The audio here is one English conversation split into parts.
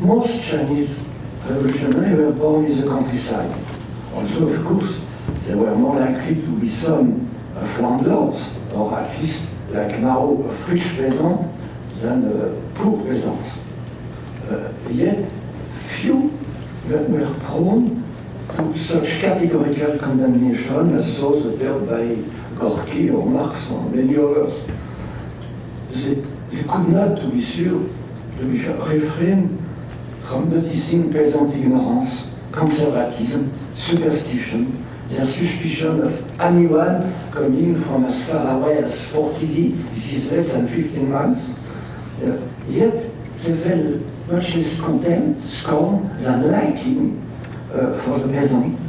most Chinese revolutionaries were born in the countryside. Also, of course, they were more likely to be son of landlords, or at least, like Mao, of rich peasants than poor peasants. Yet, few were prone to such categorical condemnation as those uttered by Gorky or Marx or many others. They could not, to be sure, refrain from noticing peasant ignorance, conservatism, superstition, their suspicion of anyone coming from as far away as 40 li, this is less than 15 miles. Yet they felt much less contempt, scorn, than liking for the peasant,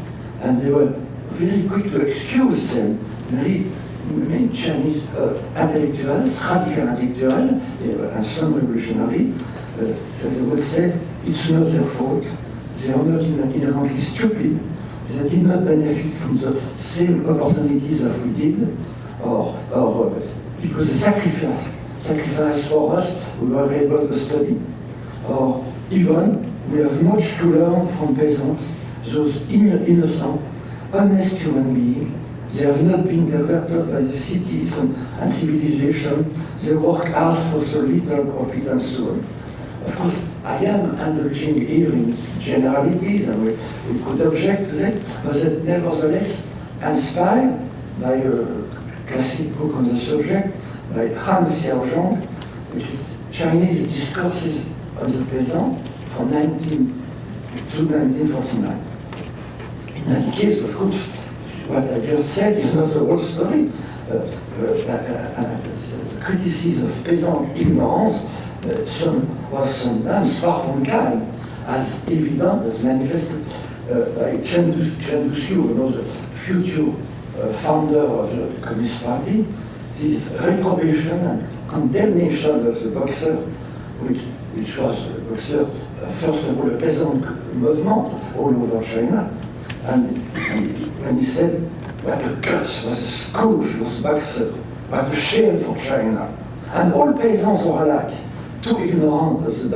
and they were very quick to excuse them. Many Chinese intellectuals, radical intellectuals, and some revolutionary, they would say it's not their fault, they are not inherently stupid, they did not benefit from the same opportunities as we did, or because they sacrificed for us, we were able to study, or even we have much to learn from peasants, those innocent, honest human beings. They have not been perverted by the cities and civilization. They work hard for so little profit and so on. Of course, I am indulging here in generalities, and we could object to that, but that nevertheless inspired by a classic book on the subject by Han Xiaozhong, which is Chinese Discourses on the Peasant from 19 to 1949. In any case, of course, what I just said is not the whole story. Criticism of peasant ignorance was sometimes far from kind, as evident as manifested by Chen Duxiu, the future founder of the Communist Party. This reprobation and condemnation of the Boxer, which was the Boxer, first of all, a peasant movement all over China. And when he said, what a curse, what a scourge was Boxer, what a shame for China. And all peasants were alike, too ignorant of the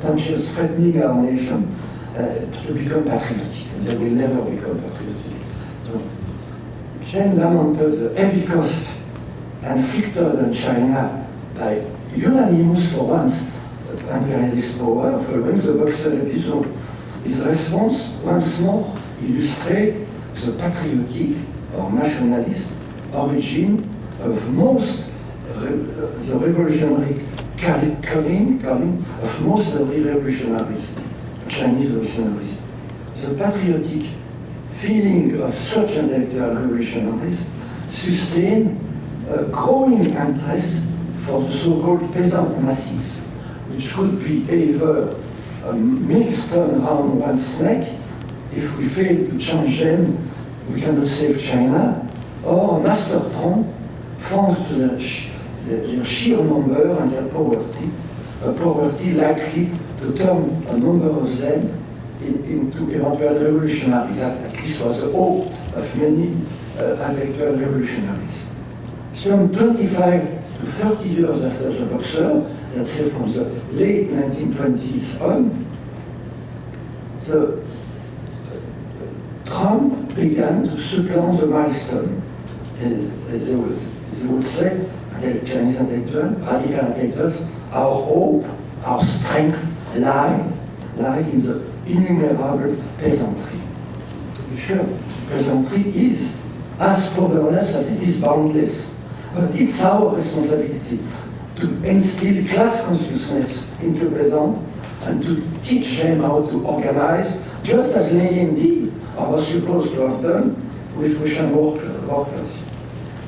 dangers threatening our nation to become patriotic. They will never become patriotic. So, Chen lamented the heavy cost inflicted on China by unanimous, for once, imperialist power following the Boxer episode. His response, once more, illustrates the patriotic or nationalist origin of most the revolutionary calling of most of the revolutionaries, Chinese revolutionaries. The patriotic feeling of such intellectual revolutionaries sustained a growing interest for the so-called peasant masses, which could be either a millstone around one's neck. If we fail to change them, we cannot save China, or a master throne, thanks to their sheer number and their poverty, a poverty likely to turn a number of them into eventual revolutionaries. That at least was the hope of many intellectual revolutionaries. Some 25 to 30 years after the Boxer, that's say from the late 1920s on, Trump began to supplant the milestone. They would say, Chinese intellectuals, radical intellectuals, our hope, our strength lies in the innumerable peasantry. To be sure, peasantry is as powerless as it is boundless. But it's our responsibility to instill class consciousness into peasants and to teach them how to organize, just as Lenin did, or was supposed to have done, with Russian workers.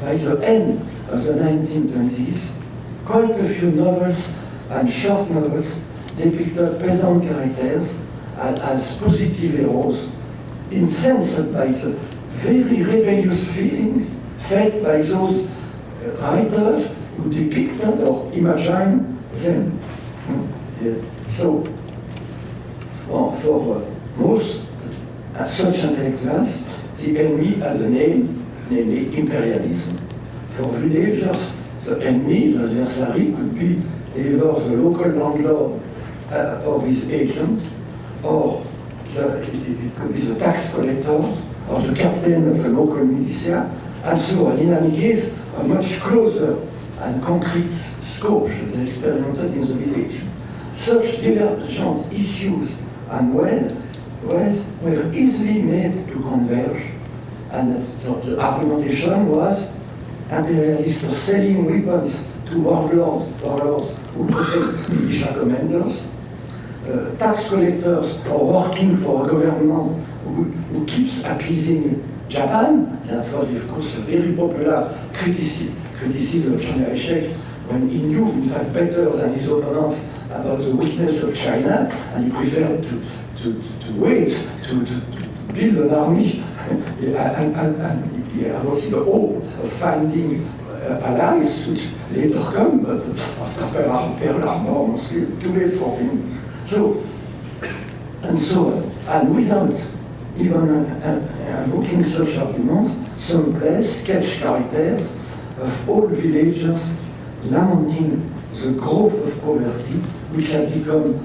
By the end of the 1920s, quite a few novels and short novels depicted peasant characters as positive heroes, incensed by the very rebellious feelings felt by those writers who depicted or imagined them. So, for most such intellectuals, the enemy had a name, namely imperialism. For villagers, the enemy, the adversary, could be either the local landlord or his agent, or it could be the tax collector, or the captain of a local militia, and so on. In any case, a much closer and concrete scope they experimented in the village. Such divergent issues and ways were easily made to converge, and the argumentation was imperialists were selling weapons to warlords who protect militia commanders, tax collectors are working for a government who keeps appeasing Japan. That was, of course, a very popular criticism of Chiang Kai-shek when he knew, in fact, better than his opponents about the weakness of China, and he preferred to wait, to build an army, and he had also the hope of finding allies, which later come, but after Pearl Harbor, it's too late for him. So, and so on. And without even looking such arguments, some plays sketch characters of old villagers lamenting the growth of poverty, which had become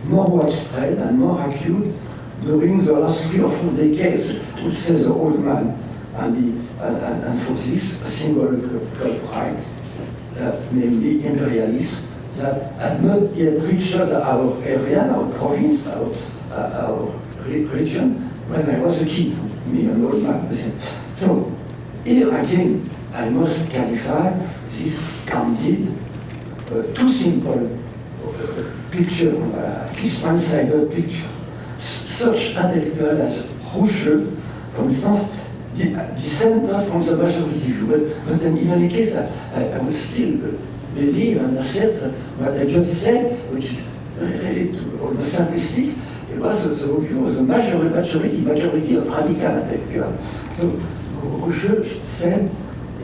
more widespread and more acute during the last 3 or 4 decades, which says the old man. And for this, a single culprit, namely imperialists, that had not yet reached our area, our province, our region, when I was a kid, me, an old man. So, here again, I must qualify this candid, too simple picture, at least one-sided picture. Such intellectual as Roucheux, for instance, dissented from the majority view. But then in any case, I would still believe and assert that what I just said, which is really almost simplistic, it was the view of the majority of radical intellectuals. So Roucheux said,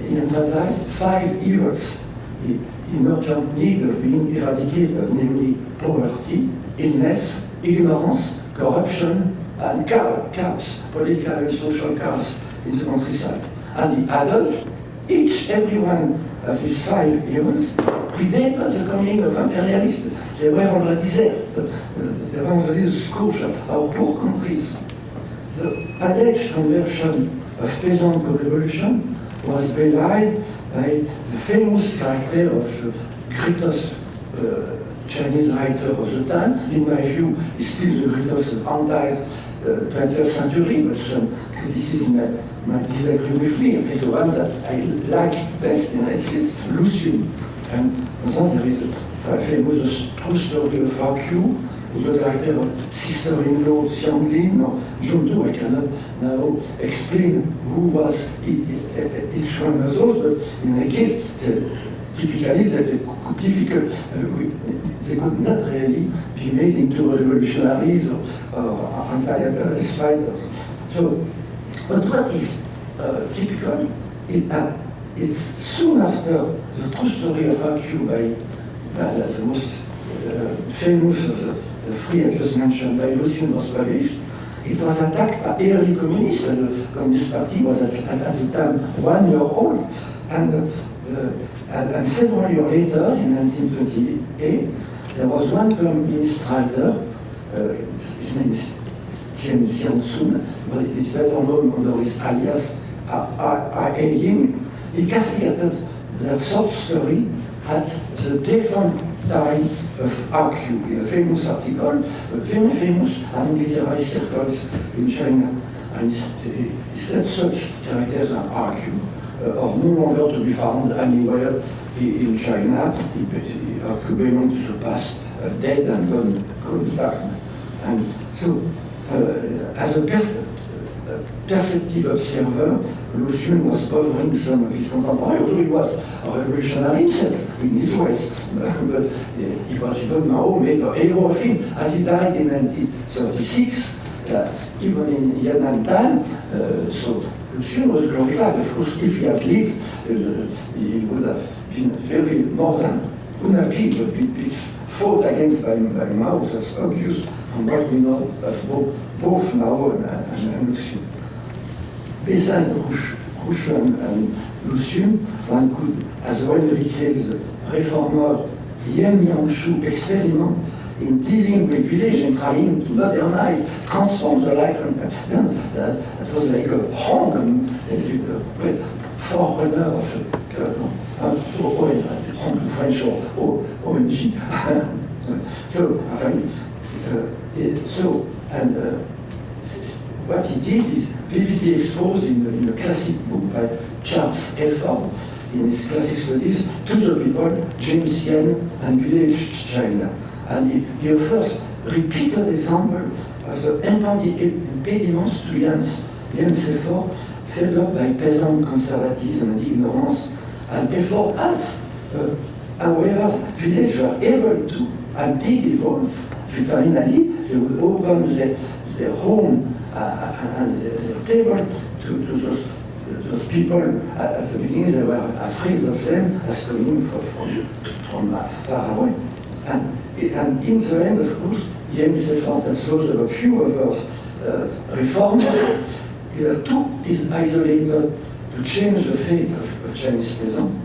he emphasized 5 evils, the emergent need of being eradicated, namely poverty, illness, ignorance, corruption, and chaos, political and social chaos in the countryside. And he added, every one of these 5 evils predated the coming of imperialists. They were already there. They were already the scourge of our poor countries. The alleged conversion of peasant revolution was belied by the famous character of the greatest Chinese writer of the time. In my view, he's still the greatest entire 20th century, but some criticism might disagree with me. In fact, the one that I like best in it is Lucian. And there is a famous true story of Q, with the character of sister-in-law Xiang Lin or Junto. I cannot now explain who was each one of those, but in any case, typically they could not really be made into revolutionaries or anti-imperialist fighters. So, but what is typical is that it's soon after the true story of Q by the most famous of the 3 I just mentioned by Lucian was published. It was attacked by early communists, and the Communist Party was at the time 1 year old, and several years later, in 1928, there was one communist writer, his name is Chen Xiangsun, but he's better known under his alias A. Ying. He castigated that short story at the defunct time of RQ, in a famous article, very famous among literary circles in China. And he said such characters as RQ are no longer to be found anywhere in China. RQ belongs to the past, dead and gone back. And so, as a perceptive observer, Lucian was bothering some of his contemporaries, although he was a revolutionary himself in his ways. But he was even now made a hero of him, as he died in 1936, even in Yan'an time. So Lucian was glorified. Of course, if he had lived, he would have been very more than unhappy, but he fought against by Mao. That's obvious from what we know of both Mao and Lucian. Besides Roucheux and Lucian, one could as well recall the reformer Yan Yangshu experiment in dealing with village and trying to modernize, transform the life and experience. That was like a home, forerunner of home French or ONG. What he did is vividly exposed in a classic book by Charles Elford, in his classic studies, to the people, James Yen and village China. And he offers repeated examples of the impediments to Jan's effort, fed up by peasant conservatism and ignorance, and effort as, however, villagers were able to and did evolve. Finally, they would open their home and their table to those people. At the beginning, they were afraid of them as coming from far away. And in the end, of course, Jan's effort and those of a few others reformers, they were too isolated to change the fate of Chinese peasants,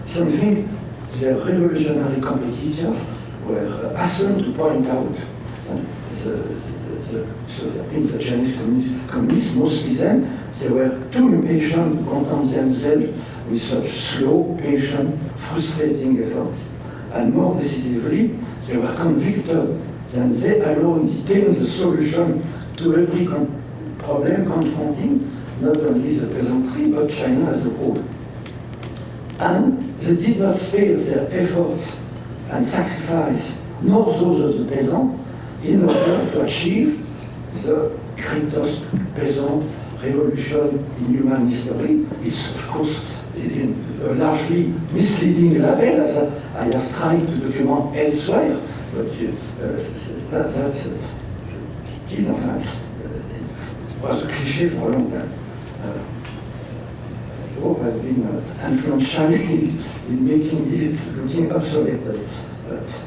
something their revolutionary competitors were hastened to point out. The Chinese communists, mostly them, they were too impatient to content themselves with such slow, patient, frustrating efforts. And more decisively, they were convicted that they alone detained the solution to every problem confronting not only the peasantry, but China as a whole. And they did not spare their efforts and sacrifice, nor those of the peasant, in order to achieve the greatest peasant revolution in human history. It's, of course, a largely misleading label, as I have tried to document elsewhere, but that's still, was a cliché for a long time. I hope I've been influential in making it looking obsolete.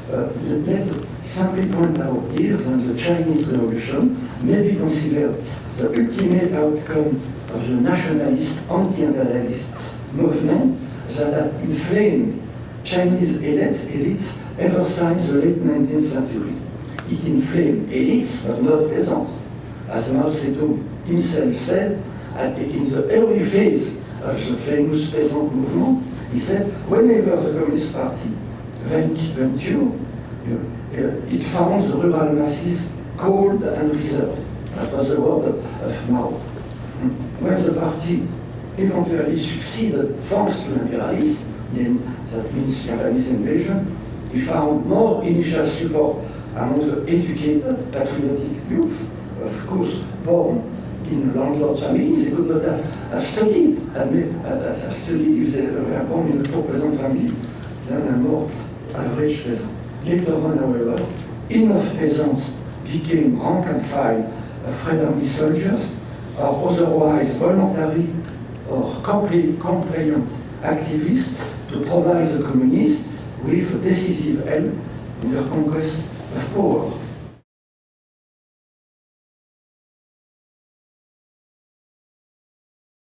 Let simply point out here that the Chinese Revolution may be considered the ultimate outcome of the nationalist, anti-imperialist movement that had inflamed Chinese elites ever since the late 19th century. It inflamed elites, but not peasants. As Mao Zedong himself said, in the early phase of the famous peasant movement, he said, whenever the Communist Party ventured, it found the rural masses cold and reserved. That was the word of Mao. When the party eventually succeeded thanks to imperialism, that means Japanese invasion, he found more initial support among the educated, patriotic youth, of course, born in landlord families. They could not have studied, if they were born in a poor peasant family, than a more average peasant. Later on, however, enough peasants became rank and file of Red Army soldiers, or otherwise voluntary or compliant activists, to provide the communists with decisive help in their conquest of power.